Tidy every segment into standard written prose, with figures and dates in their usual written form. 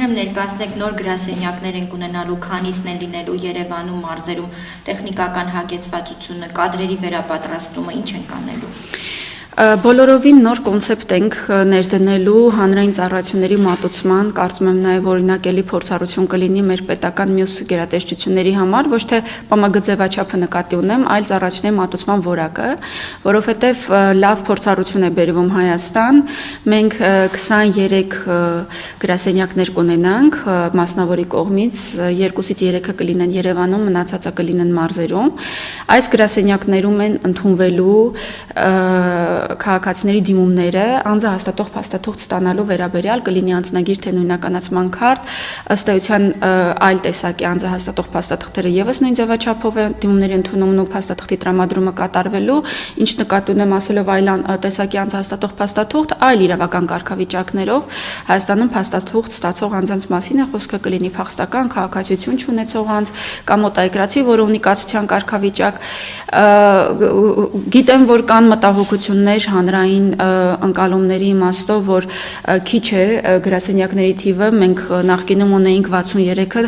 կխնդրեմ ներկայացնեք նոր գրասենյակներ են ունենալու, քանիսն են լինելու Երևանում, մարզերում, տեխնիկական հագեցվածությունը, կադրերի վերապատրաստումը, ինչ են կանելու։ Բոլորովին նոր կոնցեպտ ենք ներդնելու հանրային ծառայությունների մատուցման, կարծում եմ նաև օրինակելի փորձառություն կլինի մեր պետական մյուս գերատեսչությունների համար, ոչ թե ՊՄԳ ձևաչափը նկատի ունեմ, այլ ծառայությունների մատուցման որակը, որովհետև լավ փորձառություն է բերվում Հայաստան, մենք 23 գրասենյակներ կունենանք մասնավորի կողմից, 2-ից 3-ը կլինեն Երևանում, մնացածը կլինեն մարզերում, այս գրասենյակներում են ընդունվելու քաղաքացիների դիմումները անձահաստատող փաստաթուղթ ստանալու վերաբերյալ կլինի անձնագիր թե նույնականացման քարտ, ըստ էության այլ տեսակի անձահաստատող փաստաթղթերը եւս նույն ձևաչափով է դիմումների ընդունումն ու փաստաթղթի տրամադրումը կատարվելու, ինչ նկատի ունեմ ասելով այլ տեսակի անձահաստատող փաստաթուղթ, այլ իրավական կարգավիճակներով Հայաստանում փաստաթուղթ ստացող անձանց մասին է խոսքը կլինի փախստական քաղաքացիություն չունեցող անձ կամ մոտայգրացի, որը ունի կացության կարգավիճակ, գիտեմ, որ կան մտահոգություններ հանրային ընկալումների իմաստով, որ քիչ է գրասենյակների թիվը, մենք նախկինում ունեինք 63-ը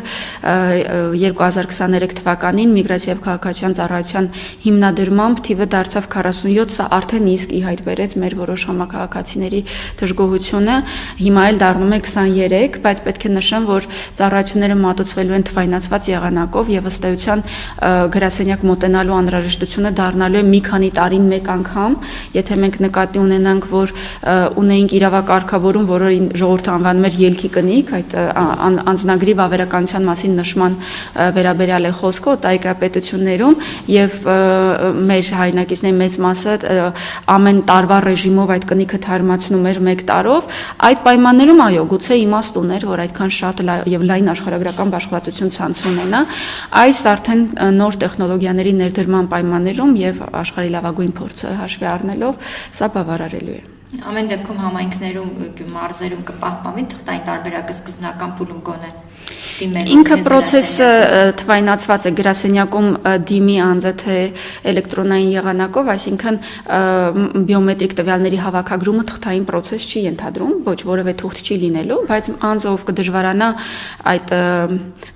2023 թվականին միգրացիա եւ քաղաքացիական ծառայության հիմնադրմամբ թիվը դարձավ 47, սա արդեն իսկ ի հայտ բերեց մեր որոշ համակարգացիների դժգոհությունը, հիմա էլ դառնում է 23, բայց պետք է նշեմ, որ ծառայությունները մատուցվելու են թվայնացված եղանակով եւ ըստ էության գրասենյակ մոտենալու անհրաժեշտությունը դառնալու է մի քանի տարին մեկ անգամ, եթե մենք նկատի ունենանք, որ ունեինք իրավակարգավորում, որը ժողովուրդը անվանում էր ելքի կնիկ, այդ անձնագրի վավերականության մասին նշման վերաբերյալ է խոսքը օտարերկրապետություններում եւ մեր հայրենակիցների մեծ մասը ամեն տարվա ռեժիմով այդ կնիքը թարմացնում էր 1 տարով, այդ պայմաններում այո, գուցե իմաստ ուներ, որ այդքան շատ եւ լայն աշխարհագրական բաշխվածություն ցանց ունենա, այս արդեն նոր տեխնոլոգիաների ներդրման պայմաններում եւ աշխարհի լավագույն փորձը հաշվի առնելով սա բավարարելու է։ Ամեն դեպքում համայնքներում, մարզերում կպահպանվի թղթային տարբերակը սկզբնական փուլում գոնե։ Ինքը process-ը թվայնացված է գրասենյակում դիմի անձը թե էլեկտրոնային եղանակով, այսինքն բիոմետրիկ տվյալների հավաքագրումը թղթային process չի ենթադրում, ոչ որևէ թուղթ չի լինելու, բայց անձը ով կդժվարանա այդ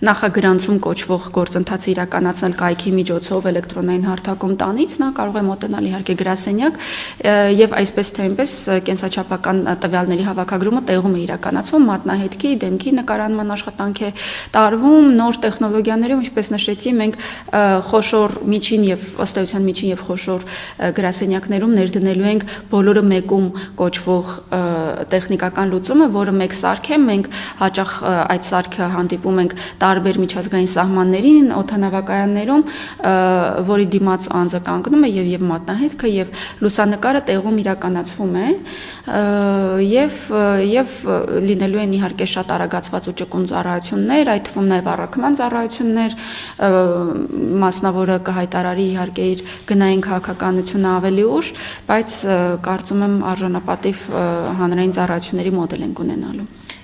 նախագրանցում կոչվող գործընթացը իրականացնել կայքի միջոցով էլեկտրոնային հարթակում տանից, նա կարող է մոտենալ իհարկե գրասենյակ եւ այսպես թե այնպես կենսաչափական տվյալների հավաքագրումը տեղում է իրականացվում, մատնահետքի, դեմքի նկարանման աշխատանք է տարվում, նոր տեխնոլոգիաներում, ինչպես նշեցի, մենք խոշոր միջին եւ ըստ էության միջին եւ խոշոր գրասենյակներում ներդնելու ենք բոլորը մեկում կոչվող տեխնիկական լուծումը, որը մեկ սարք է, մենք հաճախ այդ սարքը հանդիպում ենք տարբեր միջազգային սահմաններին, օդանավակայաններում, որի դիմաց անձը կանգնում է եւ մատնահետքը եւ լուսանկարը տեղում իրականացվում է եւ լինելու են իհարկե շատ արագացված ու ճկուն ծառայություններ, այդ թվում նաև առաքման ծառայություններ, մասնավորը կհայտարարի իհարկե իր գնային քաղաքականությունը ավելի ուշ, բայց կարծում եմ արժանապատիվ հանրային ծառայությունների մոդել ենք ունենալու։